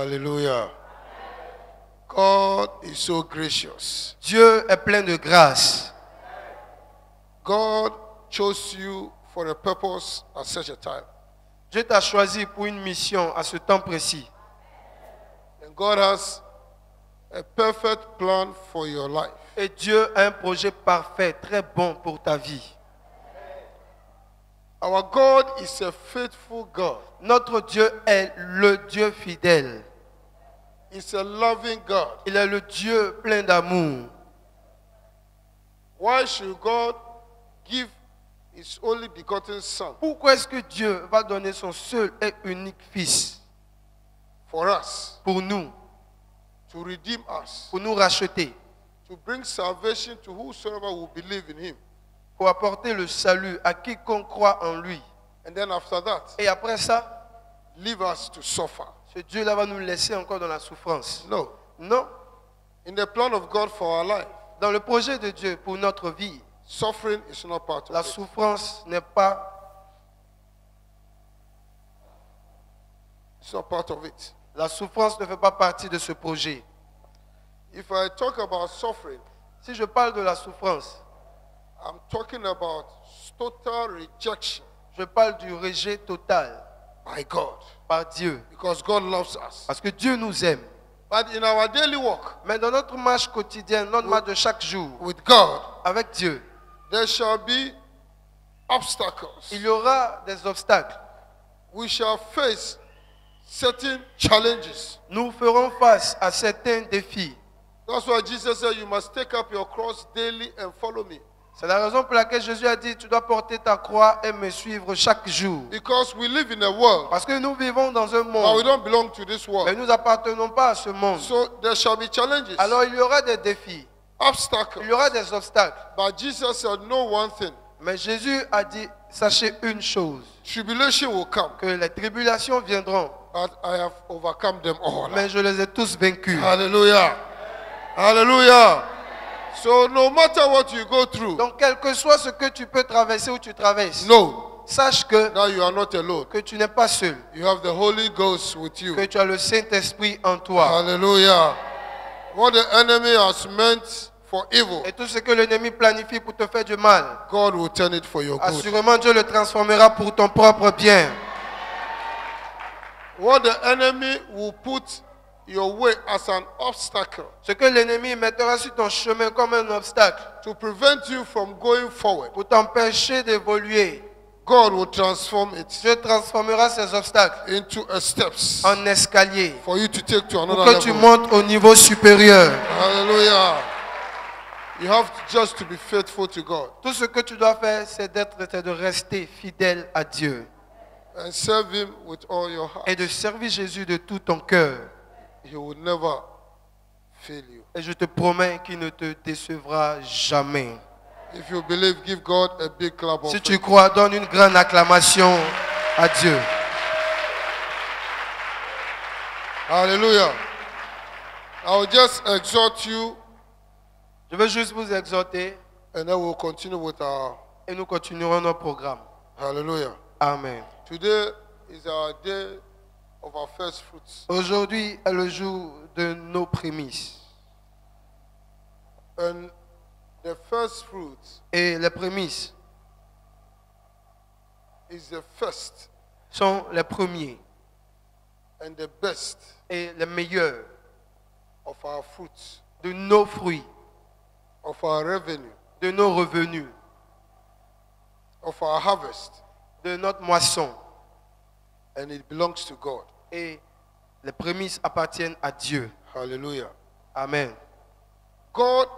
Hallelujah. God is so gracious. Dieu est plein de grâce. God chose you for a purpose at such a time. Dieu t'a choisi pour une mission à ce temps précis. And God has a perfect plan for your life. Et Dieu a un projet parfait, très bon pour ta vie. Our God is a faithful God. Notre Dieu est le Dieu fidèle. He's a loving God. Il est le Dieu plein d'amour. Why should God give His only begotten Son Pourquoi est-ce que Dieu va donner son seul et unique Fils for us, pour nous, to redeem us, pour nous racheter, to bring salvation to whosoever will believe in Him? pour apporter le salut à quiconque croit en lui? And then after that, Et après ça, leave us to suffer. ce Dieu-là va nous laisser encore dans la souffrance? No. Non. In the plan of God for our life, Dans le projet de Dieu pour notre vie, suffering is not part la of it. souffrance n'est pas, It's not part of it. la souffrance ne fait pas partie de ce projet. If I talk about suffering, Si je parle de la souffrance, I'm talking about total rejection je parle du rejet total by God, par Dieu. because God loves us. Parce que Dieu nous aime. But in our daily walk Mais dans notre marche quotidienne, notre marche de chaque jour, with God, avec Dieu, there shall be obstacles. il y aura des obstacles. We shall face certain challenges. Nous ferons face à certains défis. That's why Jesus said, you must take up your cross daily and follow me. C'est la raison pour laquelle Jésus a dit, tu dois porter ta croix et me suivre chaque jour. Because we live in a world, Parce que nous vivons dans un but we monde, don't belong to this mais world. nous n'appartenons pas à ce monde. So there shall be challenges, Alors il y aura des défis, obstacles. il y aura des obstacles. But Jesus said, know one thing, Mais Jésus a dit, sachez une chose, tribulation will come, que les tribulations viendront, but I have overcome them all. mais je les ai tous vaincus. Hallelujah. Hallelujah. So no matter what you go through, Donc quel que soit ce que tu peux traverser ou tu traverses, know sache que that you are not alone. tu n'es pas seul, You have the Holy Ghost with you. que tu as le Saint-Esprit en toi. Hallelujah. What the enemy has meant for evil, Et tout ce que l'ennemi planifie pour te faire du mal, God will turn it for your good. assurément Dieu le transformera pour ton propre bien. What the enemy will put your way as an obstacle Ce que l'ennemi mettra sur ton chemin comme un obstacle to prevent you from going forward, pour t'empêcher d'évoluer, God will transform it Dieu transformera ces obstacles into a steps en escalier for you to take to pour another que tu level. montes au niveau supérieur. Hallelujah. You have just to be faithful to God Tout ce que tu dois faire, c'est de rester fidèle à Dieu and serve Him with all your heart. et de servir Jésus de tout ton cœur. He will never fail you. Et je te promets qu'il ne te décevra jamais. If you believe, give God a big clap of Si praise. tu crois, donne une grande acclamation à Dieu. Hallelujah. I will just exhort you Je veux juste vous exhorter and then we'll continue with our et nous continuerons notre programme. hallelujah. Amen. Today is our day of our first fruits. Aujourd'hui est le jour de nos prémices. And the first fruit Et les prémices is the first sont les premiers and the best et les meilleurs of our fruits, de nos fruits, of our revenue, de nos revenus, of our harvest, de notre moisson. and it belongs to God. Et les prémices appartiennent à Dieu. Hallelujah. Amen. God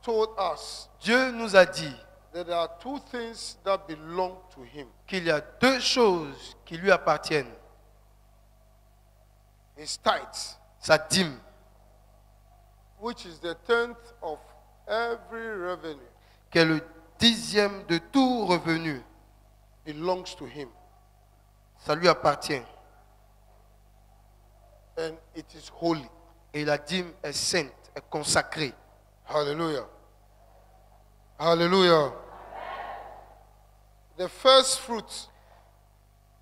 told us Dieu nous a dit that there are two things that belong to Him. qu'il y a deux choses qui lui appartiennent. His tithes, Sa dîme, which is the tenth of every revenue, qui est le 10e de tout revenu, belongs to Him. ça lui appartient. And it is holy. Et la dîme est sainte, est consacrée. Hallelujah. Hallelujah. The first fruit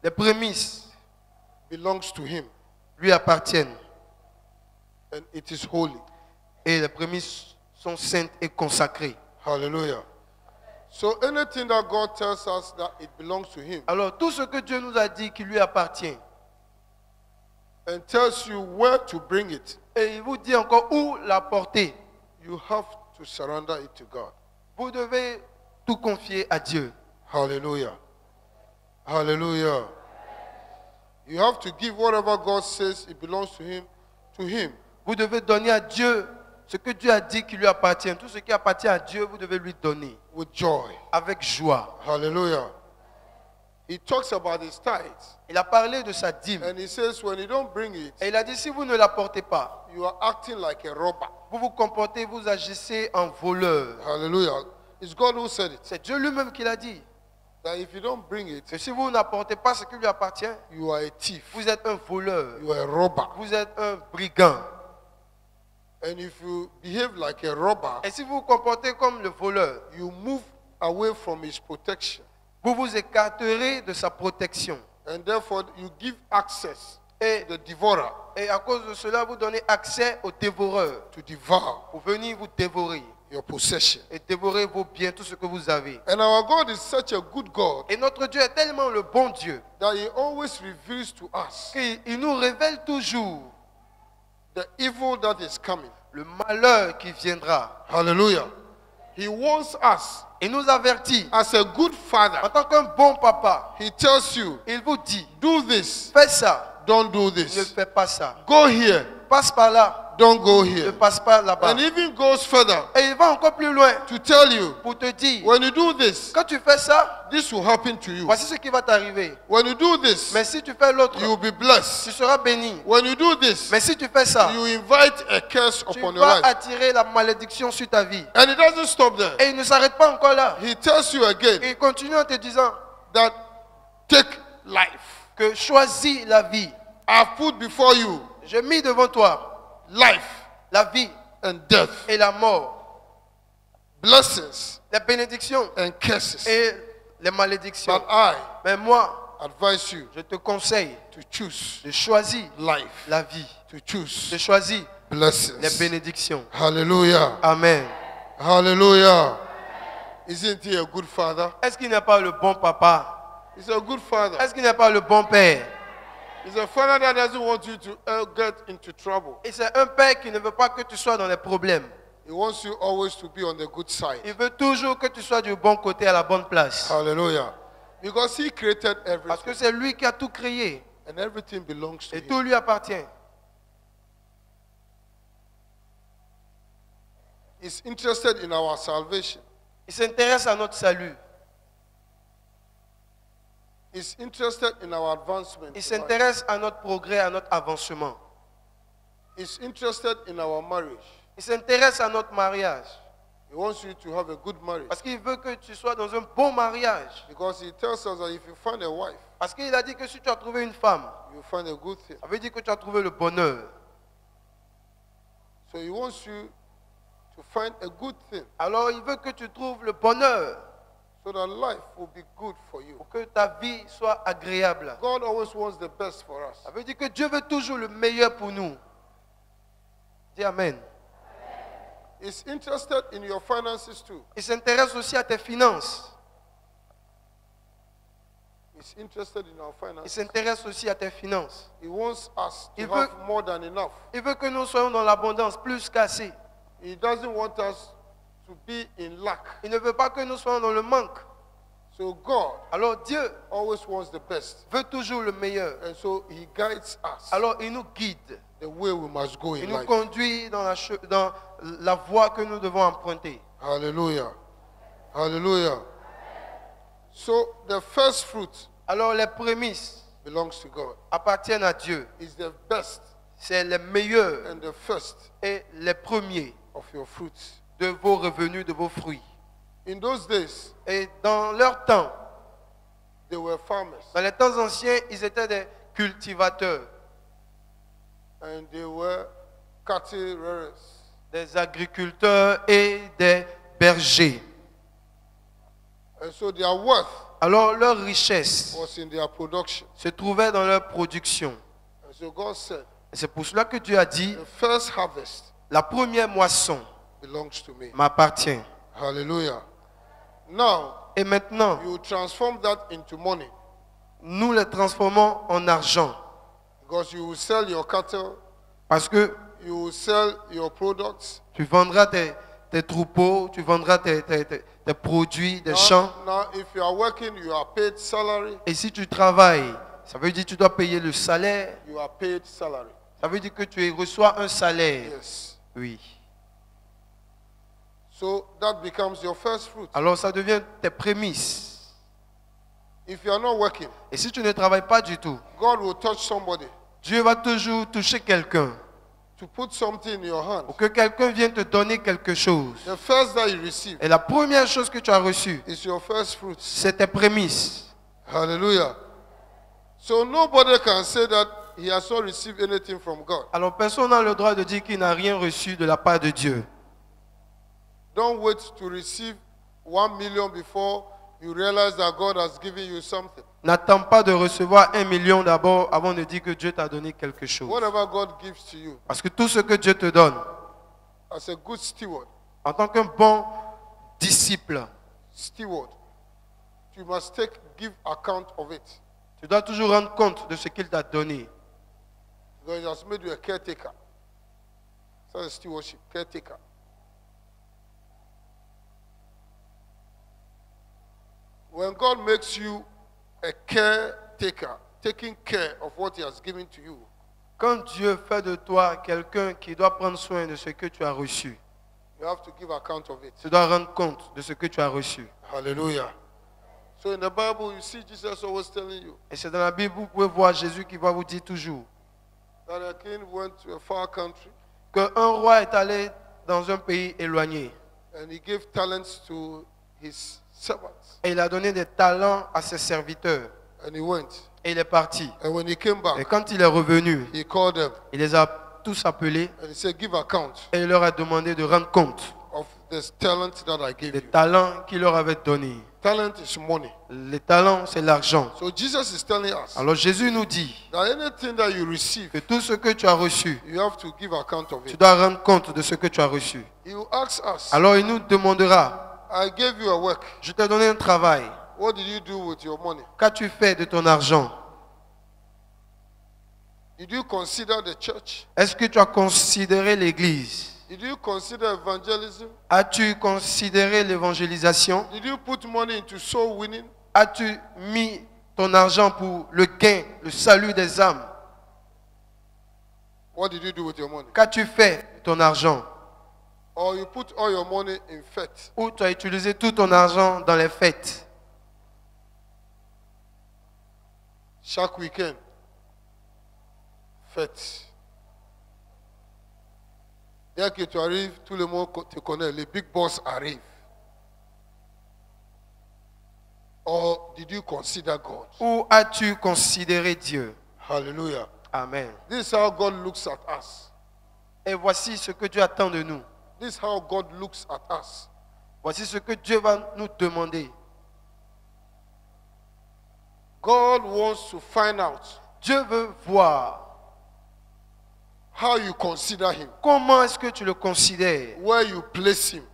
Les prémices belongs to Him. lui appartiennent. and it is holy. Et les prémices sont saintes et consacrées. Hallelujah. So anything that God tells us that it belongs to Him Alors tout ce que Dieu nous a dit qui lui appartient, and tells you where to bring it, et il vous dit encore où la porter, you have to surrender it to God. vous devez tout confier à Dieu. Hallelujah. Hallelujah. You have to give whatever God says it belongs to Him, to Him. Vous devez donner à Dieu ce que Dieu a dit qui lui appartient. Tout ce qui appartient à Dieu, vous devez lui donner With joy. avec joie. Hallelujah. He talks about his tithes. Il a parlé de sa dîme. And he says, when you don't bring it, Et il a dit, si vous ne la portez pas, you are acting like a robber. vous vous comportez, vous agissez en voleur. Hallelujah. It's God who said it. C'est Dieu lui-même qui l'a dit. That if you don't bring it, Que si vous n'apportez pas ce qui lui appartient, you are a thief. vous êtes un voleur. You are a robber. Vous êtes un brigand. And if you behave like a robber, Et si vous vous comportez comme le voleur, you move away from his protection. vous vous écarterez de sa protection. And therefore, you give access Et, to the devourer et à cause de cela, vous donnez accès aux dévoreurs to devour pour venir vous dévorer your possession. et dévorer vos biens, tout ce que vous avez. And our God is such a good God Et notre Dieu est tellement le bon Dieu that He always reveals to us qu'il nous révèle toujours the evil that is coming. le malheur qui viendra. Hallelujah. He warns us Il nous avertit. as a good En father. tant qu'un bon papa, He tells you, il vous dit, do this, fais ça, don't do ne this. fais pas ça. Go here, Passe par là, don't go ne here. passe pas là-bas. And even goes further Et il va encore plus loin to tell you, pour te dire, when you do this, quand tu fais ça, this will happen to you. voici ce qui va t'arriver. When you do this, Mais si tu fais l'autre, you will be tu blessed. seras béni. When you do this, Mais si tu fais ça, you invite a curse tu upon your vas life. attirer la malédiction sur ta vie. And it doesn't stop there. Et il ne s'arrête pas encore là. He tells you again Il continue en te disant that take life. que choisis la vie. I've put before you J'ai mis devant toi life la vie and death, et la mort, blessings les bénédictions and curses. et les malédictions. But I Mais moi, advise you je te conseille to choose de choisir life, la vie, to choose de choisir les blessings. bénédictions. Hallelujah. Amen. Hallelujah. Isn't he a good father? Est-ce qu'il n'est pas le bon papa? He's a good father. Est-ce qu'il n'est pas le bon père? He's a father that doesn't want you to get into trouble. Et c'est un père qui ne veut pas que tu sois dans les problèmes. He wants you always to be on the good side. Il veut toujours que tu sois du bon côté, à la bonne place. Hallelujah. Because he created Parce que everything. c'est lui qui a tout créé. And everything belongs to Et him. tout lui appartient. He's interested in our salvation. Il s'intéresse à notre salut. He's interested in our advancement. Il s'intéresse à notre progrès, à notre avancement. He's interested in our marriage. Il s'intéresse à notre mariage. He wants you to have a good marriage. Parce qu'il veut que tu sois dans un bon mariage. Because he tells us that if you find a wife, Parce qu'il a dit que si tu as trouvé une femme, you find a good thing. ça veut dire que tu as trouvé le bonheur. So he wants you to find a good thing Alors il veut que tu trouves le bonheur so that life will be good for you. pour que ta vie soit agréable. God always wants the best for us. Ça veut dire que Dieu veut toujours le meilleur pour nous. Dis Amen. He's interested in your finances too. Il s'intéresse aussi à tes finances. He's interested in our Il finances. s'intéresse aussi à tes finances. He wants us to Il veut- have more than enough. Il veut que nous soyons dans l'abondance, plus qu'assez. He doesn't want us to be in lack. Il ne veut pas que nous soyons dans le manque. So God Alors Dieu always wants the best. veut toujours le meilleur. And so he guides us Alors il nous guide. the way we must go Il in nous life. conduit dans la voie que nous devons emprunter. Hallelujah. Hallelujah. So the first fruit Alors les prémices belongs to God. appartiennent à Dieu. It's the best C'est les meilleurs and the first et les premiers of your fruits. de vos revenus, de vos fruits. In those days, Et dans leur temps, they were farmers dans les temps anciens, ils étaient des cultivateurs, and they were cattle rearers. des agriculteurs et des bergers. And so their worth Alors leur richesse was in their production. se trouvait dans leur production. And so God said, Et c'est pour cela que Dieu a dit, the first harvest la première moisson belongs to me. m'appartient. Hallelujah. Now, Et maintenant, you transform that into money nous les transformons en argent. because you will sell your cattle, Parce que you will sell your products. tu vendras tes troupeaux, tu vendras tes produits, des champs. Now, if you are working, you are paid salary. Et si tu travailles, ça veut dire que tu dois payer le salaire. You are paid salary. Ça veut dire que tu reçois un salaire. Yes. Oui. So that becomes your first fruit. Alors ça devient tes prémices. If you are not working, Et si tu ne travailles pas du tout, God will touch somebody Dieu va toujours toucher quelqu'un. to put something in your hand. Pour que quelqu'un vienne te donner quelque chose. The first that you receive Et la première chose que tu as reçue, is your first fruit. c'est tes prémices. Hallelujah. So nobody can say that he has not received anything from God. Alors personne n'a le droit de dire qu'il n'a rien reçu de la part de Dieu. Don't wait to receive 1 million before you realize that God has given you something. N'attends pas de recevoir 1 million d'abord avant de dire que Dieu t'a donné quelque chose. Whatever God gives to you, Parce que tout ce que Dieu te donne, as a good steward, en tant qu'un bon disciple, you must give account of it. tu dois toujours rendre compte de ce qu'il t'a donné. Because he has made you a caretaker. That's a stewardship, caretaker. When God makes you a caretaker, taking care of what he has given to you, Quand Dieu fait de toi quelqu'un qui doit prendre soin de ce que tu as reçu, you have to give account of it. tu dois rendre compte de ce que tu as reçu. Hallelujah. So in the Bible, you see Jesus always telling you Et c'est dans la Bible, vous pouvez voir Jésus qui va vous dire toujours that a king went to a far country qu'un roi est allé dans un pays éloigné and he gave talents to his servants. et il a donné des talents à ses serviteurs And he went. et il est parti. And when he came Et back, quand il est revenu, he called them il les a tous appelés and he said, give account et il leur a demandé de rendre compte of this talent that I gave des you. talents qu'il leur avait donnés. Talent is money. Les talents, c'est l'argent. So Jesus is telling us Alors Jésus nous dit that anything that you receive, que tout ce que tu as reçu, you have to give account of tu it. dois rendre compte de ce que tu as reçu. He will ask us, Alors il nous demandera, I gave you a work. je t'ai donné un travail, What did you do with your money? qu'as-tu fait de ton argent? Did you consider the church? Est-ce que tu as considéré l'église? Did you consider evangelism? As-tu considéré l'évangélisation? Did you put money into soul winning? As-tu mis ton argent pour le gain, le salut des âmes? What did you do with your money? Qu'as-tu fait de ton argent? Or you put all your money in fete? Ou tu as utilisé tout ton argent dans les fêtes? Chaque weekend, fête. Dès que tu arrives, tout le monde te connaît. Les big boss arrivent. Or did you consider God? Ou as-tu considéré Dieu? Hallelujah. Amen. This is how God looks at us. Et voici ce que Dieu attend de nous. This is how God looks at us. Voici ce que Dieu va nous demander. God wants to find out Dieu veut voir how you consider him, comment est-ce que tu le considères, where you place him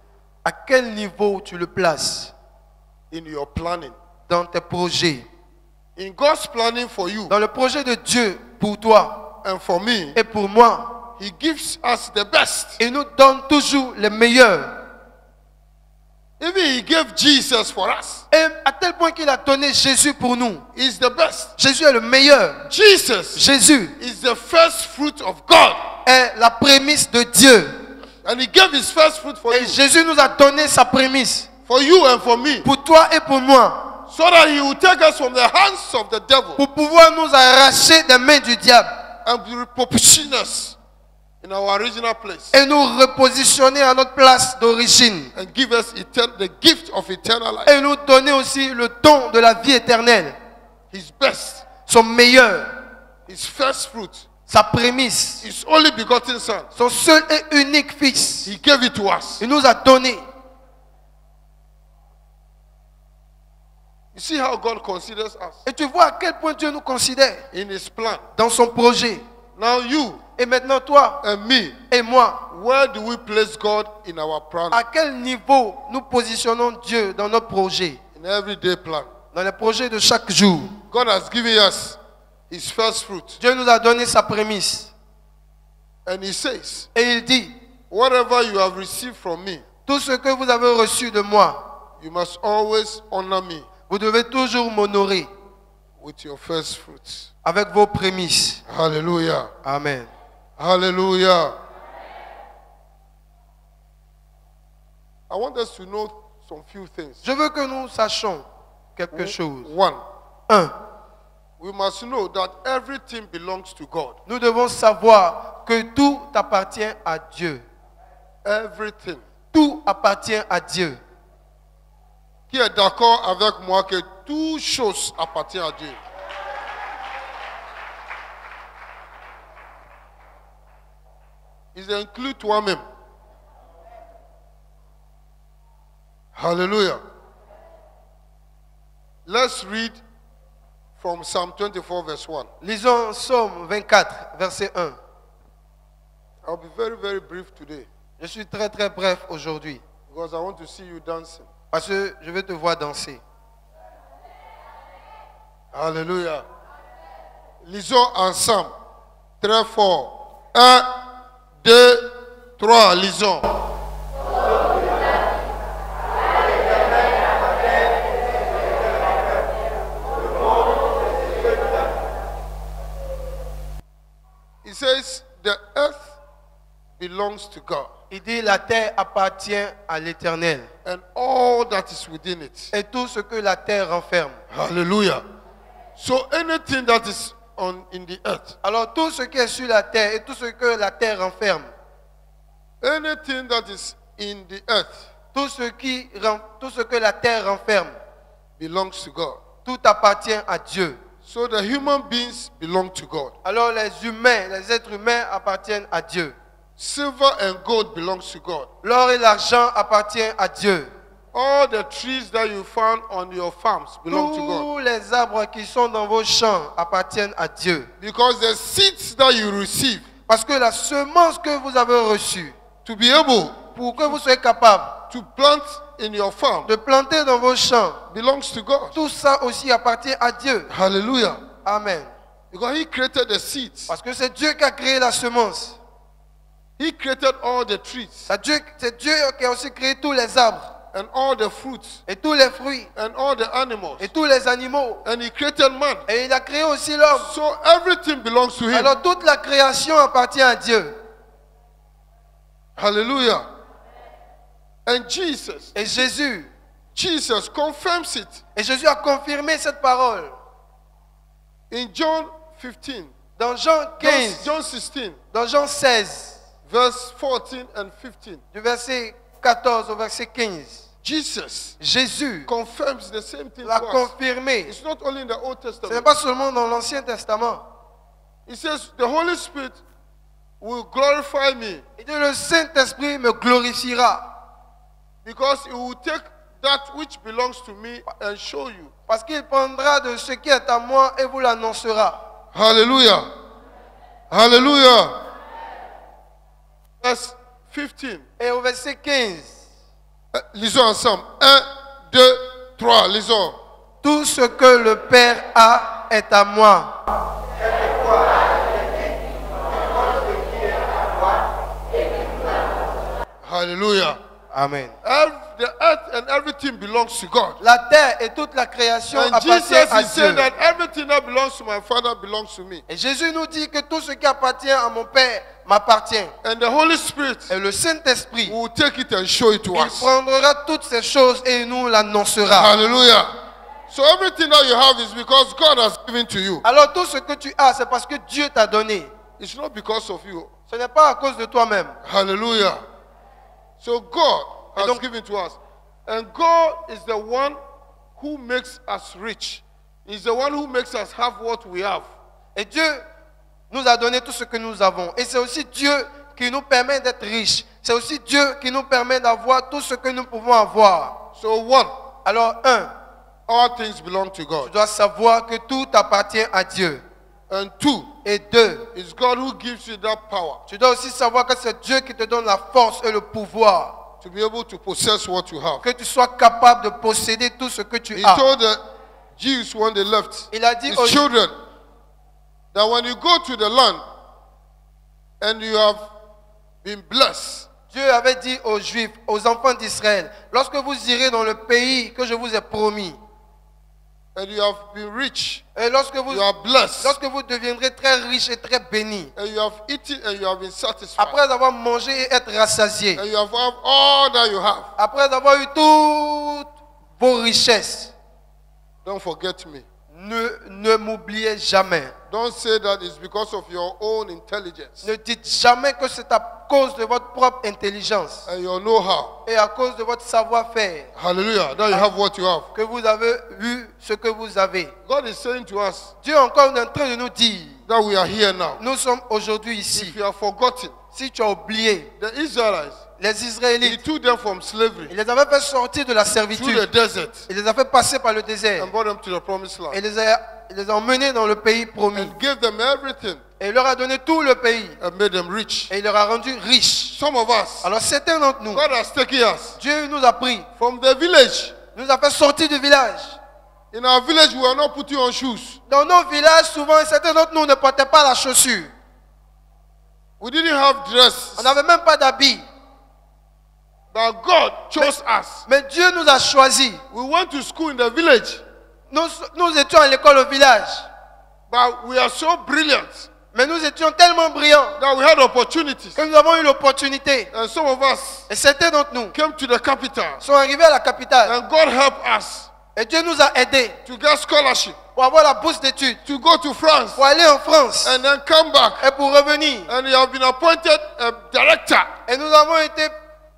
à quel niveau tu le places in your planning. dans tes projets. In God's planning for you Dans le projet de Dieu pour toi and for me, et pour moi, he gives us the best. il nous donne toujours les meilleurs. Even he gave Jesus for us. Et à tel point qu'il a donné Jésus pour nous. He's the best. Jésus est le meilleur. Jesus Jésus is the first fruit of God. est la prémisse de Dieu. And he gave his first fruit for Et you. Jésus nous a donné sa prémisse For you and for me. pour toi et pour moi. So that he will take us from the hands of the devil Pour pouvoir nous arracher des mains du diable. and reposition us in our original place. Et nous repositionner à notre place d'origine. And give us the gift of eternal life. Et nous donner aussi le don de la vie éternelle. His best. Son meilleur. His first fruit. Sa prémisse. His only begotten son. Son seul et unique fils. He gave it to us. Il nous a donné. You see how God considers us Et tu vois à quel point Dieu nous considère in his plan. dans son projet. Now you, Et maintenant, toi and me, et moi, where do we place God in our plan, à quel niveau nous positionnons Dieu dans notre projet, in everyday plan? dans les projets de chaque jour? God has given us His first fruit. Dieu nous a donné sa prémisse. And He says, Et il dit, whatever you have received from me, tout ce que vous avez reçu de moi, you must always honor me vous devez toujours m'honorer with your first fruits. avec vos prémices. Hallelujah. Amen. Hallelujah. I want us to know some few things. Je veux que nous sachions quelque chose. One, 1. we must know that everything belongs to God. Nous devons savoir que tout appartient à Dieu. Everything. Tout appartient à Dieu. Qui est d'accord avec moi que toute chose appartient à Dieu? Il inclut toi-même. Hallelujah. Let's read from Psalm 24 verse 1. Lisons Psaume 24, verset 1. I'll be very, very brief today Je suis très très bref aujourd'hui because I want to see you dancing. parce que je veux te voir danser. Hallelujah. Lisons ensemble. Très fort. 1, 2, 3. Lisons. It says the earth belongs to God Il dit la terre appartient à l'Éternel and all that is within it. et tout ce que la terre renferme. Hallelujah. So anything that is in the earth, Alors tout ce qui est sur la terre et tout ce que la terre renferme, anything that is in the earth tout ce que la terre renferme, belongs to God. tout appartient à Dieu. So the human beings belong to God. Alors les humains, les êtres humains appartiennent à Dieu. Silver and gold belongs to God. L'or et l'argent appartiennent à Dieu. All the trees that you found on your farms belong to God. Tous les arbres qui sont dans vos champs appartiennent à Dieu. Because the seeds that you receive Parce que la semence que vous avez reçue, to be able pour que vous soyez capable to plant in your farm de planter dans vos champs, belongs to God. tout ça aussi appartient à Dieu. Hallelujah. Amen. Because He created the seeds. Parce que c'est Dieu qui a créé la semence. He created all the trees C'est Dieu qui a aussi créé tous les arbres and all the fruits et tous les fruits and all the animals. et tous les animaux. And He created man. Et il a créé aussi l'homme. So everything belongs to Him. Alors toute la création appartient à Dieu. Hallelujah. And Jesus confirms it Et Jésus a confirmé cette parole. in John 15, Dans Jean 15, John 16, dans Jean 16, verse 14 and 15. du verset 14 au verset 15. Jésus confirms the same thing L'a to us. confirmé. It's not only in the Old Ce n'est Testament. pas seulement dans l'Ancien Testament. He says, the Holy Spirit will glorify me Il dit, le Saint-Esprit me glorifiera because he will take that which belongs to me and show you. parce qu'il prendra de ce qui est à moi et vous l'annoncera. Hallelujah. Hallelujah. Verse 15. Et au verset 15, Lisons ensemble. 1, 2, 3. Lisons. tout ce que le Père a est à moi. Hallelujah. Amen. The earth and everything belongs to God. La terre et toute la création And appartient Jesus à is saying Dieu. that everything that belongs to my Father belongs to me. Et Jésus nous dit que tout ce qui appartient à mon Père m'appartient. And the Holy Spirit Et le Saint-Esprit, will take it and show it to il us. prendra toutes ces choses et il nous l'annoncera. Hallelujah. So everything that you have is because God has given to you. Alors tout ce que tu as, c'est parce que Dieu t'a donné. It's not because of you. Ce n'est pas à cause de toi-même. Hallelujah. So God has donc- given to us. And God is the one who makes us rich. He's the one who makes us have what we have. Et Dieu nous a donné tout ce que nous avons. Et c'est aussi Dieu qui nous permet d'être riches. C'est aussi Dieu qui nous permet d'avoir tout ce que nous pouvons avoir. So one, Alors, un, all things belong to tu God. dois savoir que tout appartient à Dieu. And 2, Et 2, it's God who gives you that power tu dois aussi savoir que c'est Dieu qui te donne la force et le pouvoir, to be able to possess what you have. que tu sois capable de posséder tout ce que tu He as. told the Jews when they left, Il a dit his aux children, that when you go to the land and you have been blessed, Dieu avait dit aux Juifs, aux enfants d'Israël, lorsque vous irez dans le pays que je vous ai promis, and you have been rich, et lorsque vous deviendrez très riches et très bénis, and you have eaten and you have been satisfied, après avoir mangé et être rassasiés, and you have all that you have, après avoir eu toutes vos richesses, don't forget me. ne m'oubliez jamais. Don't say that it's because of your own intelligence Ne dites jamais que c'est à cause de votre propre intelligence and your know-how. et à cause de votre savoir-faire Hallelujah. That you have what you have. que vous avez eu ce que vous avez. God is saying to us Dieu encore est en train de nous dire, that we are here now. nous sommes aujourd'hui ici. If you have forgotten, Si tu as oublié, the Israelites, les He Israélites, took them from slavery il les avait fait sortir de la through servitude. the desert Il les a fait passer par le désert. and brought them to the promised land Et il les a emmenés dans le pays promis. and gave them everything Et il leur a donné tout le pays. and made them rich. Et il leur a rendu riches. Some of us, Alors certains d'entre nous, God has taken us Dieu nous a pris, from the village. nous a fait sortir du village. In our village, we are not putting on shoes. Dans nos villages, souvent, certains d'entre nous ne portaient pas la chaussure. We didn't have dress. On n'avait même pas d'habits. But God chose us. Mais Dieu nous a choisis. We went to school in the village, Nous étions à l'école au village. but we are so brilliant Mais nous étions tellement brillants that we had opportunities. que nous avons eu l'opportunité. And some of us Et certains d'entre nous came to the capital, sont arrivés à la capitale. and God helped us Et Dieu nous a aidés to get scholarship, pour avoir la bourse d'études, to go to France, pour aller en France and then come back. et pour revenir. And you have been appointed a director, Et nous avons été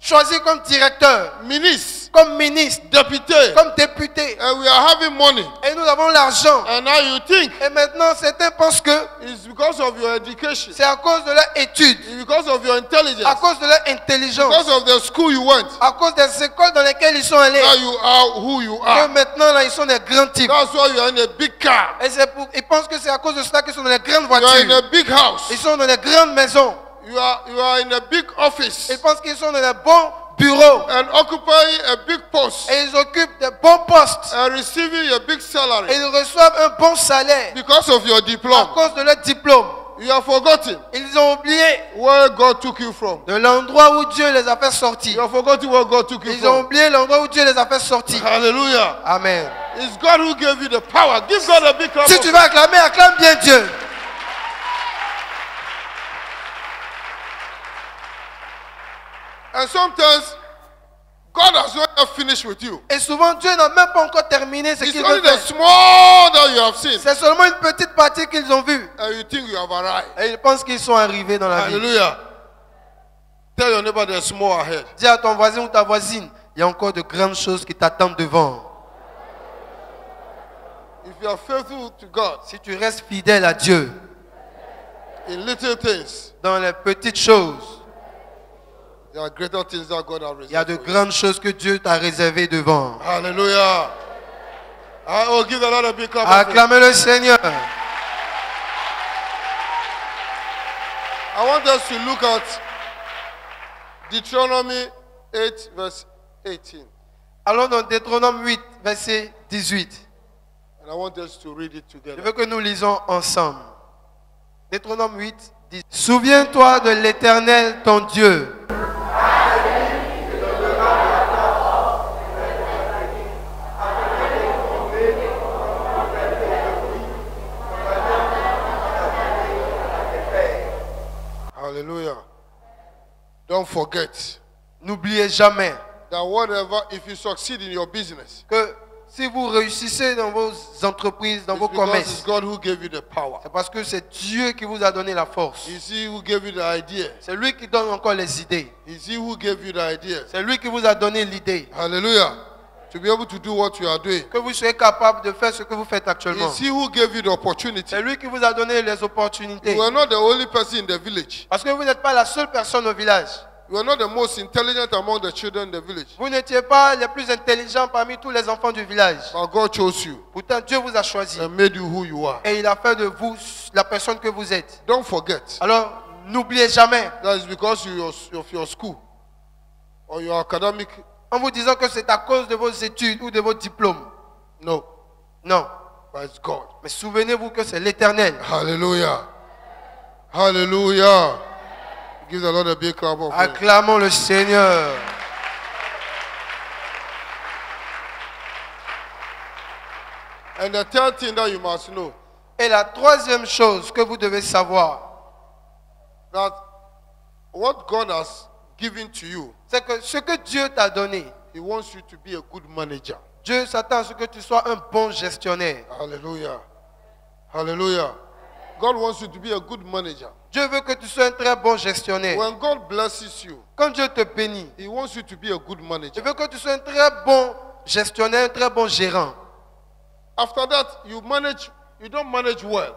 choisis comme directeur, minister, comme ministre, deputy, comme député. and we are having money. Et nous avons l'argent. And now you think Et maintenant, certains pensent que it's because of your education, c'est à cause de leur étude, it's because of your intelligence, à cause de leur intelligence, because of the school you went, à cause des écoles dans lesquelles ils sont allés, now you are who you que are. maintenant là, ils sont des grands types. That's why you are in a big car. Et ils pensent que c'est à cause de cela qu'ils sont dans les grandes You are in voitures. a big house. Ils sont dans les grandes maisons. You are in a big office Ils pensent qu'ils sont dans les bons bureaux. and occupying a big post Et ils occupent des bons postes. and receiving a big Et salary ils reçoivent un bon salaire because of your à diploma. cause de leur diplôme. You have forgotten Ils ont oublié where God took you from. de l'endroit où Dieu les a fait sortir. You have forgotten where God took you Ils ont from. oublié l'endroit où Dieu les a fait sortir. Hallelujah. Amen. It's God who gave you the power. Give God a big clap. Si tu vas acclamer, acclame bien Dieu. And sometimes God has not yet finished with you. Et souvent, Dieu n'a même pas encore terminé ce It's qu'il only veut the faire. small that you have seen. C'est seulement une petite partie qu'ils ont vue. And you think you have arrived. Et ils pensent qu'ils sont arrivés dans la vie. Hallelujah. Tell your neighbor there's more ahead. Dis à ton voisin ou ta voisine, il y a encore de grandes choses qui t'attendent devant. If you are faithful to God Si tu restes fidèle à Dieu in little things, dans les petites choses, there are greater things that God has il y a de reserved for you. grandes choses que Dieu t'a réservées devant. Hallelujah. Oh, give the Lord a big clap. Acclamez le Seigneur. I want us to look at Deuteronomy 8, verse 18. Allons dans Deutéronome 8, verset 18. And I want us to read it Je together. veux que nous lisons ensemble. Deutéronome 8, 10. Souviens-toi de l'Éternel, ton Dieu. Hallelujah. Don't forget N'oubliez jamais that whatever, if you succeed in your business, que si vous réussissez dans vos entreprises, dans it's vos because commerces, it's God who gave you the power. c'est parce que c'est Dieu qui vous a donné la force. It's He who gave you the idea. C'est lui qui donne encore les idées. It's He who gave you the idea. C'est lui qui vous a donné l'idée. Hallelujah. To be able to do what you are doing. Que vous soyez capable de faire ce que vous faites actuellement. It's He who gave you the opportunity. C'est lui qui vous a donné les opportunités. You are not the only person in the village. Parce que vous n'êtes pas la seule personne au village. You are not the most intelligent among the children in the village. Vous n'étiez pas les plus intelligents parmi tous les enfants du village. But God chose you Pourtant, Dieu vous a choisi. and made you who you are. Et il a fait de vous la personne que vous êtes. Don't forget. Alors, n'oubliez jamais, That is because of your school or your academic. en vous disant que c'est à cause de vos études ou de vos diplômes. No, Non. but it's God. Mais souvenez-vous que c'est l'Éternel. Hallelujah. Hallelujah. Give the Lord a big clap of praise. Acclamons le Seigneur. And the third thing that you must know, Et la troisième chose que vous devez savoir, that what God has given to you, c'est que ce que Dieu t'a donné, He wants you to be a good manager. Dieu s'attend à ce que tu sois un bon gestionnaire. Hallelujah. Hallelujah. God wants you to be a good manager. Dieu veut que tu sois un très bon gestionnaire. When God blesses you, Quand Dieu te bénit, He wants you to be a good il manager. veut que tu sois un très bon gestionnaire, un très bon gérant. After that, you don't manage well.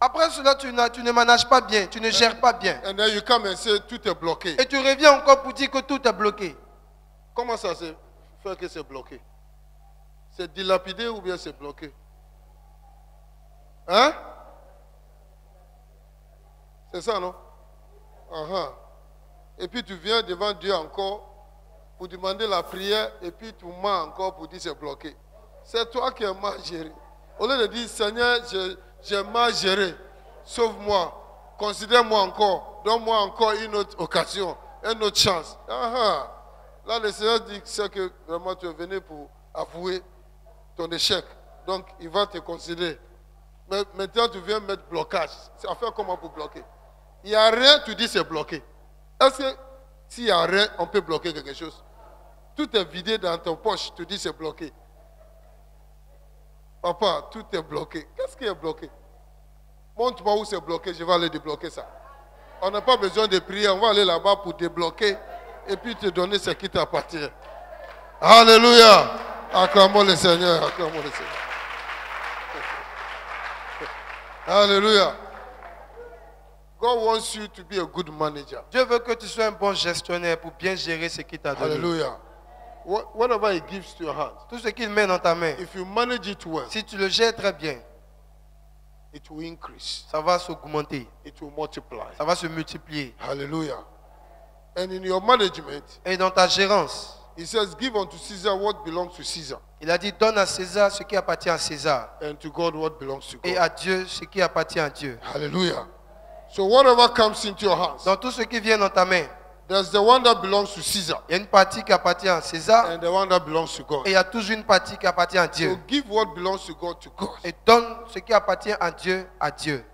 Après cela, tu ne manages pas bien, tu ne gères pas bien. And then you come and say, tout est bloqué. Et tu reviens encore pour dire que tout est bloqué. Comment ça se fait que c'est bloqué? C'est dilapidé ou bien c'est bloqué? Hein? C'est ça, non? Uh-huh. Et puis tu viens devant Dieu encore pour demander la prière et puis tu mens encore pour dire c'est bloqué. C'est toi qui as mal géré. Au lieu de dire, Seigneur, j'ai mal géré, sauve-moi, considère-moi encore, donne-moi encore une autre occasion, une autre chance. Uh-huh. Là, le Seigneur dit que vraiment tu es venu pour avouer ton échec. Donc, il va te considérer. Mais maintenant, tu viens mettre blocage. C'est à faire comment pour bloquer? Il n'y a rien, tu dis c'est bloqué. Est-ce que s'il n'y a rien, on peut bloquer quelque chose? Tout est vidé dans ton poche, tu dis c'est bloqué. Papa, tout est bloqué. Qu'est-ce qui est bloqué? Montre-moi où c'est bloqué, je vais aller débloquer ça. On n'a pas besoin de prier, on va aller là-bas pour débloquer et puis te donner ce qui t'appartient. Alléluia. Acclamons le Seigneur, acclamons le Seigneur. Alléluia. God wants you to be a good manager. Dieu veut que tu sois un bon gestionnaire pour bien gérer ce qu'il t'a donné. Hallelujah. Whatever He gives to your hand, Tout ce qu'il met dans ta main, if you manage it well, si tu le gères très bien, it will increase. ça va s'augmenter, It will multiply. ça va se multiplier. Hallelujah. And in your management, Et dans ta gérance, He says, give unto Caesar what belongs to Caesar, il a dit donne à César ce qui appartient à César and to God what belongs to et God. à Dieu ce qui appartient à Dieu. Hallelujah. So whatever comes into your hands, Dans tout ce qui vient dans ta main, there's the one that belongs to Caesar il y a une partie qui appartient à César and the one that belongs to God. et il y a toujours une partie qui appartient à So Dieu. give what belongs to God to God. Et donne ce qui appartient à Dieu à Dieu.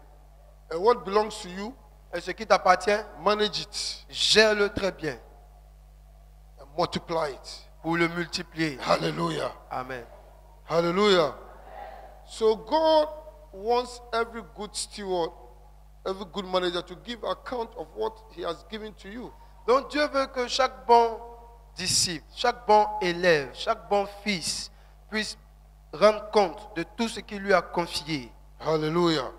And what belongs to you, Et ce qui t'appartient, manage it gère-le très bien and multiply it. pour le multiplier. Hallelujah. Amen. Hallelujah. So God wants every good steward, every good manager to give account of what He has given to you. Donc Dieu veut que chaque bon disciple, chaque bon élève, chaque bon fils puisse rendre compte de tout ce qu'il lui a confié. Hallelujah.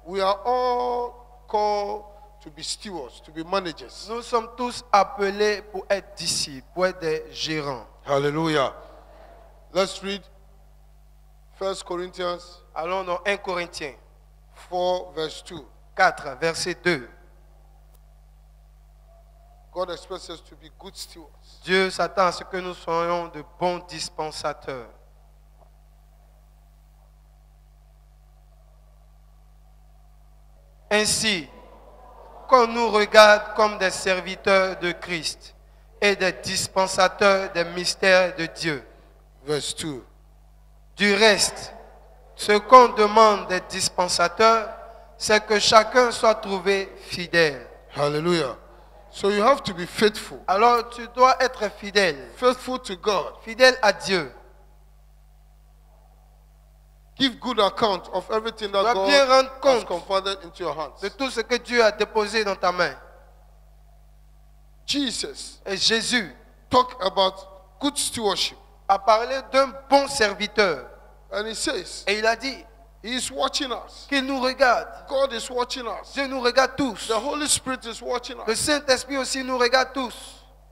We are all called to be stewards, to be managers. Nous sommes tous appelés pour être disciples, pour être des gérants. Hallelujah. Let's read 1 Corinthians Allons dans 1 Corinthiens 4, verse 2. 4, verset 2. God expects us to be good stewards. Dieu s'attend à ce que nous soyons de bons dispensateurs. Ainsi, qu'on nous regarde comme des serviteurs de Christ et des dispensateurs des mystères de Dieu. Verse 2. Du reste, ce qu'on demande des dispensateurs, c'est que chacun soit trouvé fidèle. Hallelujah. So you have to be faithful. Alors tu dois être fidèle, Faithful to God. fidèle à Dieu. Give good account of everything that Tu dois bien rendre God has compte confided into your hands. de tout ce que Dieu a déposé dans ta main. Jesus Et Jésus talked about good stewardship. a parlé d'un bon serviteur. And He says, Et il a dit, He is watching us. qu'il nous regarde. God is watching us. Dieu nous regarde tous. The Holy Spirit is watching Le us. Saint-Esprit aussi nous regarde tous.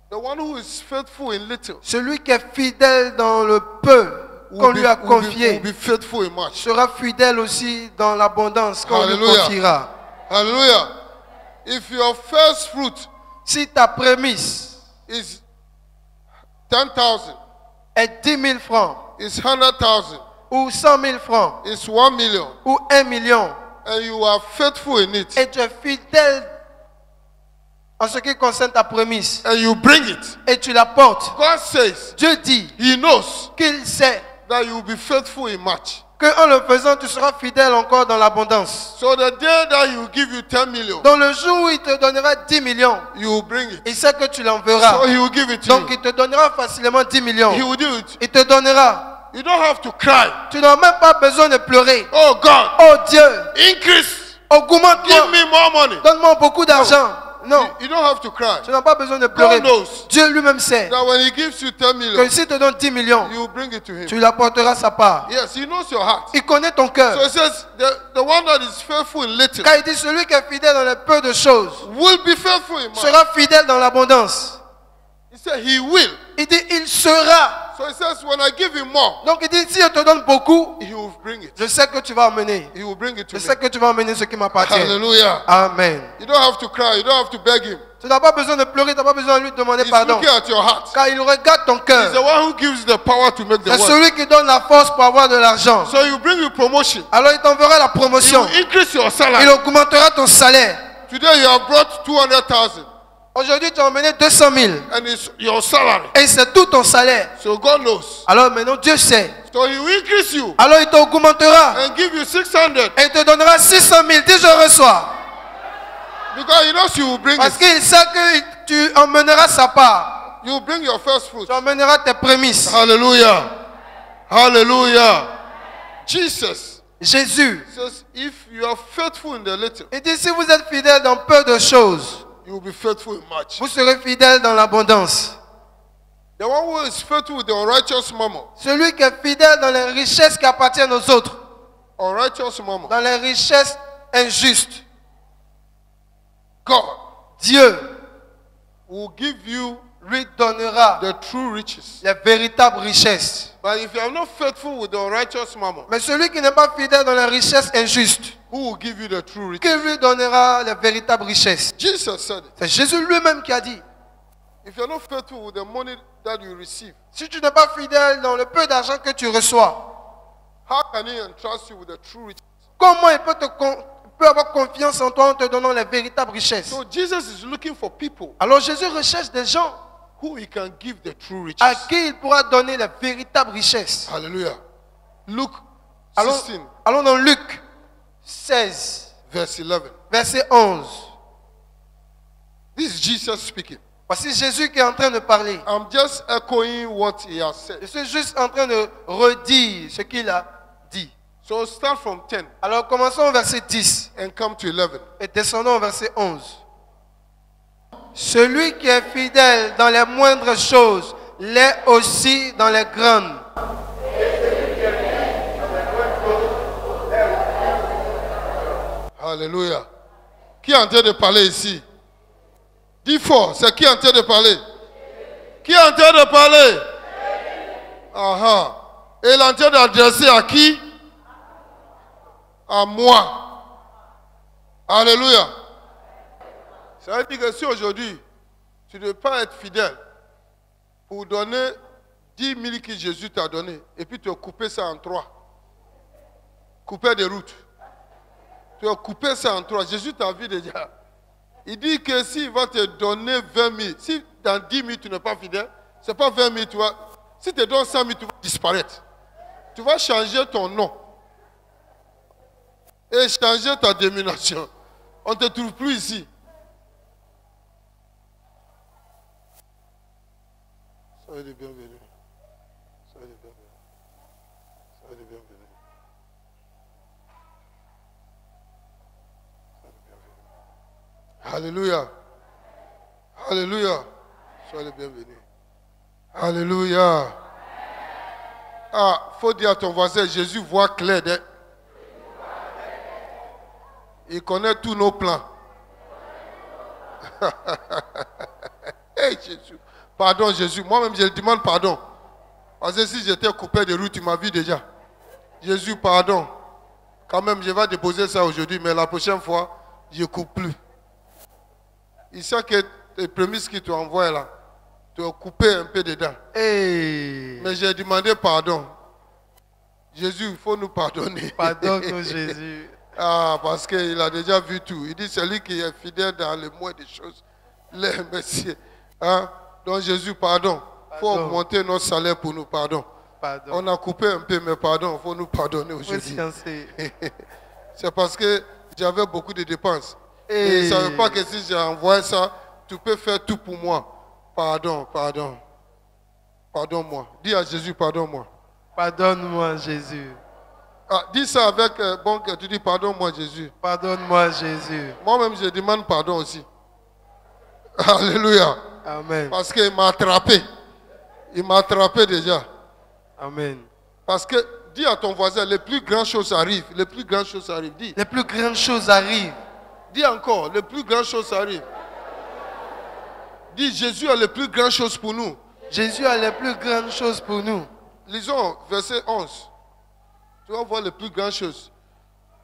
The one who is faithful in little Celui qui est fidèle dans le peu qu'on lui a will confié be faithful in much. sera fidèle aussi dans l'abondance qu'on lui Hallelujah. confiera. Hallelujah. If your first fruit Si ta prémisse is 10,000, est 10 000 francs, is 100,000, ou 100 000 francs, is 1 million, ou 1 million, and you are faithful in it, et tu es fidèle en ce qui concerne ta prémisse, and you bring it, et tu la portes, God says Dieu dit He knows qu'il sait that you will be faithful in much. qu'en le faisant, tu seras fidèle encore dans l'abondance. So the day that He will give you 10 million, Dans le jour où il te donnera 10 millions, you will bring it. il sait que tu l'enverras. So He will give it to Donc you. il te donnera facilement 10 millions. He will do it. Il te donnera. You don't have to cry. Tu n'as même pas besoin de pleurer. Oh God, Oh Dieu, increase. augmente-moi. Give me more money. Donne-moi beaucoup d'argent. Non, You don't have to cry. tu n'as pas besoin de pleurer. God knows Dieu lui-même sait that when He gives you 10 que million, s'il te donne 10 millions, you will bring it to Him. tu l'apporteras sa part. Yes, He knows your heart. Il connaît ton cœur. So He says, the one that is faithful in little Car il dit celui qui est fidèle dans les peu de choses will be faithful in much. sera fidèle dans l'abondance. He said, He will. Il dit il sera. So He says, when I give Him more, Donc il dit si je te donne beaucoup, He will bring it. je sais que tu vas emmener. He will bring it to Je me. sais que tu vas emmener ce qui m'appartient. Hallelujah. Amen. You don't have to cry. You don't have to beg Him. Tu n'as pas besoin de pleurer, tu n'as pas besoin de lui demander He's pardon. looking at your heart. Car il regarde ton He's the cœur. one who gives the power to make the C'est wealth. celui qui donne la force pour avoir de l'argent. So He will bring you promotion. Alors il t'enverra la He promotion. will increase your Il salary. augmentera ton salaire. Today you have brought 200,000 Aujourd'hui, tu as emmené 200 000. and it's your salary. Et c'est tout ton salaire. So God knows. Alors maintenant, Dieu sait. So He will increase you Alors il t'augmentera. and give you 600 Et il te donnera 600 000. Dis je reçois. because He knows you will bring Parce it. qu'il sait que tu emmèneras sa part. You will bring your first fruit. Tu emmèneras tes prémices. Hallelujah. Hallelujah. Jesus Jésus. says, if you are faithful in the little, Il dit si vous êtes fidèle dans peu de choses, you will be faithful in much. vous serez fidèle dans l'abondance. The one who is faithful with the unrighteous mammon, Celui qui est fidèle dans les richesses qui appartiennent aux autres, unrighteous mammon, dans les richesses injustes, God Dieu will give you lui donnera the true riches. les véritables richesses. But if you are not faithful with the unrighteous mammon, Mais celui qui n'est pas fidèle dans les richesses injustes, who will give you the true qui riches? lui donnera les véritables richesses? Jesus said it. C'est Jésus lui-même qui a dit, If you are not faithful with the money that you receive, si tu n'es pas fidèle dans le peu d'argent que tu reçois, how can He entrust you with the true riches? comment il peut avoir confiance en toi en te donnant les véritables richesses? So Jesus is looking for people Alors Jésus recherche des gens who He can give the true riches. à qui il pourra donner les véritables richesses. Hallelujah. Luke Allons, 16, allons dans Luc 16, verse 11. verset 11. This is Jesus speaking. Voici Jésus qui est en train de parler. I'm just echoing what He has said. Je suis juste en train de redire ce qu'il a dit. So start from 10 Alors commençons au verset 10 and come to 11. et descendons au verset 11. Celui qui est fidèle dans les moindres choses l'est aussi dans les grandes. Alléluia. Qui est en train de parler ici? Dis fort, c'est qui est en train de parler? Qui est en train de parler? Et il est en train d'adresser à qui? À moi. Alléluia. Ça veut dire que si aujourd'hui, tu ne peux pas être fidèle pour donner 10 000 que Jésus t'a donné et puis tu as coupé ça en 3. Couper des routes. Tu as coupé ça en 3. Jésus t'a vu déjà. Il dit que s'il va te donner 20 000, si dans 10 000 tu n'es pas fidèle, ce n'est pas 20 000, tu vas. Si tu te donnes 100 000, tu vas disparaître. Tu vas changer ton nom. Et changer ta dénomination. On ne te trouve plus ici. Soyez les bienvenus. Soyez les bienvenus. Soyez les bienvenus. Alléluia. Alléluia. Soyez les bienvenus. Alléluia. Ah, faut dire à ton voisin, Jésus voit clair. Il connaît tous nos plans. Hey Jésus. Pardon Jésus. Moi-même je demande pardon. Parce que si j'étais coupé de route, tu m'as vu déjà. Jésus, pardon. Quand même, je vais déposer ça aujourd'hui, mais la prochaine fois, je ne coupe plus. Il sait que les prémices qu'il t'a envoyées là, tu as coupé un peu dedans. Hey. Mais j'ai demandé pardon. Jésus, il faut nous pardonner. Pardonne-nous, Jésus. Ah, parce qu'il a déjà vu tout. Il dit, celui qui est fidèle dans les moindres choses, les messieurs. Hein? Donc Jésus, pardon. Il faut augmenter notre salaire pour nous, pardon. Pardon. On a coupé un peu, mais pardon, il faut nous pardonner aujourd'hui. C'est parce que j'avais beaucoup de dépenses. Et je ne savais pas que si j'ai envoyé ça, tu peux faire tout pour moi. Pardon, pardon. Pardonne-moi. Dis à Jésus, pardonne-moi. Pardonne-moi, Jésus. Ah, dis ça avec bon cœur. Tu dis, pardonne-moi, Jésus. Pardonne-moi, Jésus. Moi-même, je demande pardon aussi. Alléluia. Amen. Parce qu'il m'a attrapé. Il m'a attrapé déjà. Amen. Parce que, dis à ton voisin, les plus grandes choses arrivent. Les plus grandes choses arrivent. Dis. Les plus grandes choses arrivent. Dis encore, les plus grandes choses arrivent. Dis, Jésus a les plus grandes choses pour nous. Jésus a les plus grandes choses pour nous. Lisons verset 11. Tu vas voir les plus grandes choses.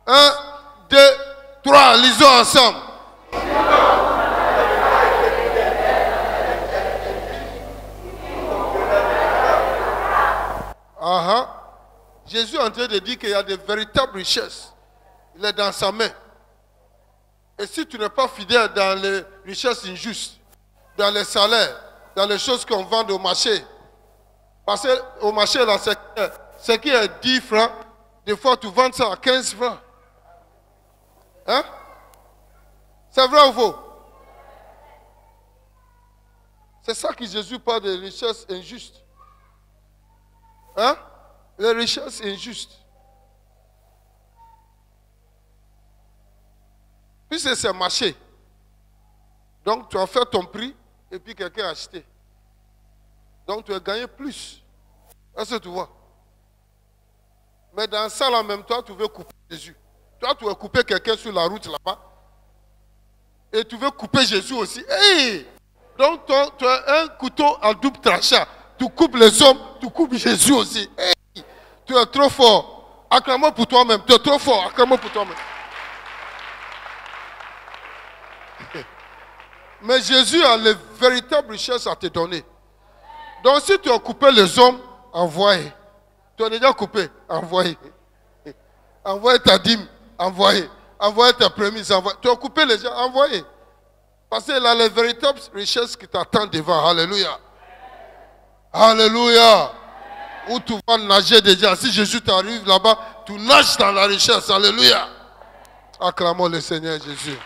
1, 2, 3, lisons ensemble. Jésus est en train de dire qu'il y a de véritables richesses. Il est dans sa main. Et si tu n'es pas fidèle dans les richesses injustes, dans les salaires, dans les choses qu'on vend au marché, parce qu'au marché, là, ce qui est 10 francs, des fois tu vends ça à 15 francs. Hein? C'est vrai ou faux? C'est ça que Jésus parle de richesses injustes. Hein? Les richesses injustes. Puisque c'est marché. Donc tu as fait ton prix et puis quelqu'un a acheté. Donc tu as gagné plus. Est-ce que tu vois? Mais dans ça là même, toi tu veux couper Jésus. Toi tu veux couper quelqu'un sur la route là-bas. Et tu veux couper Jésus aussi. Hey! Donc tu as un couteau à double tranchant. Tu coupes les hommes, tu coupes Jésus aussi. Hey! Tu es trop fort. Acclame pour toi-même. Tu es trop fort. Acclame pour toi-même. Mais Jésus a les véritables richesses à te donner. Donc si tu as coupé les hommes, envoyez. Tu as déjà coupé, envoyez. Envoyez ta dîme, envoyez. Envoyez tes prémices, envoyez. Tu as coupé les gens, envoyez. Parce qu'il a les véritables richesses qui t'attendent devant. Alléluia. Alléluia. Où tu vas nager déjà. Si Jésus t'arrive là-bas, tu nages dans la richesse. Alléluia. Acclamons le Seigneur Jésus.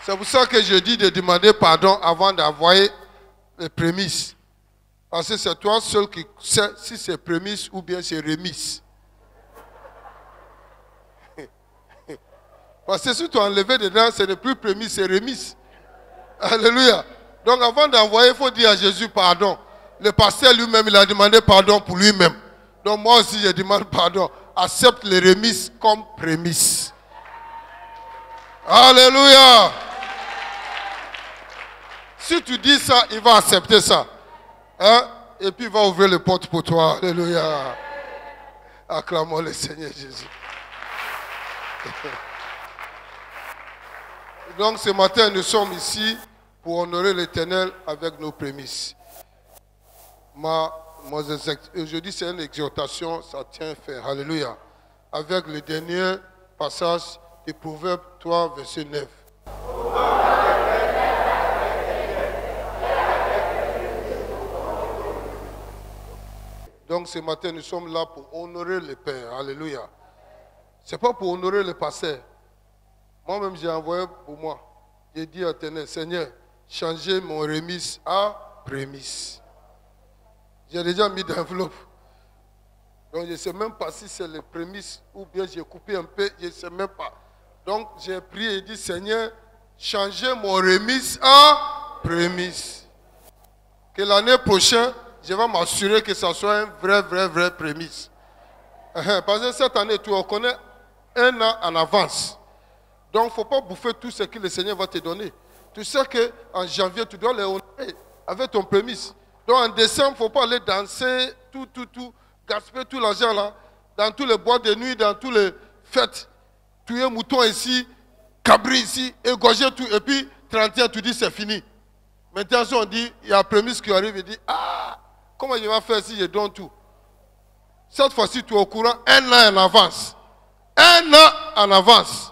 C'est pour ça que je dis de demander pardon avant d'envoyer les prémices. Parce que c'est toi seul qui sais si c'est prémices ou bien c'est remise. Parce que si tu as enlevé dedans, ce n'est plus prémices, c'est remise. Alléluia. Donc avant d'envoyer, il faut dire à Jésus pardon. Le pasteur lui-même, il a demandé pardon pour lui-même. Donc moi aussi, je demande pardon. Accepte les remises comme prémices. Alléluia. Si tu dis ça, il va accepter ça. Hein? Et puis il va ouvrir les portes pour toi. Alléluia. Acclamons le Seigneur Jésus. Donc ce matin, nous sommes ici pour honorer l'Éternel avec nos prémices. Aujourd'hui, c'est une exhortation, ça tient fait. Alléluia. Avec le dernier passage du Proverbe 3, verset 9. Donc ce matin, nous sommes là pour honorer le Père. Alléluia. Ce n'est pas pour honorer le pasteur. Moi-même, j'ai envoyé pour moi. J'ai dit à l'Éternel, Seigneur, changez mon remise à prémisse. J'ai déjà mis d'enveloppe. Donc je ne sais même pas si c'est les prémices ou bien j'ai coupé un peu, je ne sais même pas. Donc j'ai prié et dit, Seigneur, changez mon remise à prémisse. Que l'année prochaine, je vais m'assurer que ça soit un vrai prémisse. Parce que cette année, tu en connais un an en avance. Donc, il ne faut pas bouffer tout ce que le Seigneur va te donner. Tu sais qu'en janvier, tu dois les honorer avec ton prémisse. Donc, en décembre, il ne faut pas aller danser, tout, gaspiller tout l'argent là, dans tous les boîtes de nuit, dans tous les fêtes. Tuer mouton ici, cabri ici, égorger tout. Et puis, 31, tu dis c'est fini. Maintenant, si on dit, il y a un prémisse qui arrive, il dit, ah, comment je vais faire si je donne tout? Cette fois-ci, tu es au courant un an en avance. Un an en avance.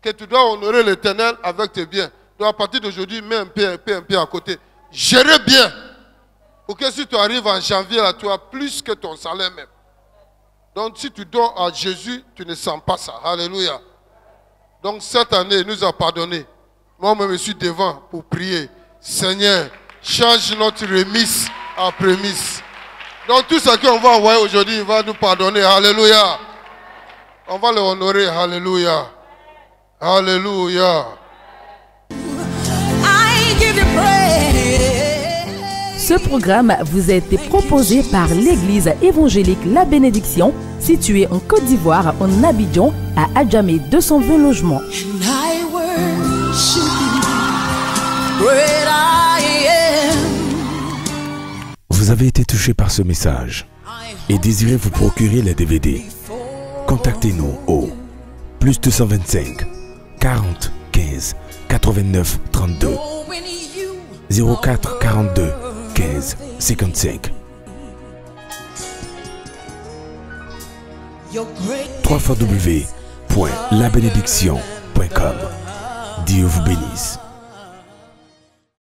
Que tu dois honorer l'Éternel avec tes biens. Donc à partir d'aujourd'hui, mets un peu à côté. Gérez bien. Pour que si tu arrives en janvier, là, tu as plus que ton salaire même. Donc si tu donnes à Jésus, tu ne sens pas ça. Alléluia. Donc cette année, il nous a pardonné. Moi-même, je suis devant pour prier. Seigneur, change notre remise en prémisse. Donc tout ce qu'on va envoyer aujourd'hui, il va nous pardonner. Alléluia. On va le honorer. Alléluia. Alléluia. Ce programme vous a été proposé par l'Église évangélique La Bénédiction, située en Côte d'Ivoire, en Abidjan, à Adjamé 220 logements. Vous avez été touché par ce message et désirez vous procurer les DVD. Contactez-nous au plus 225 40 15 89 32 04 42 15 55. www.labénédiction.com. Dieu vous bénisse.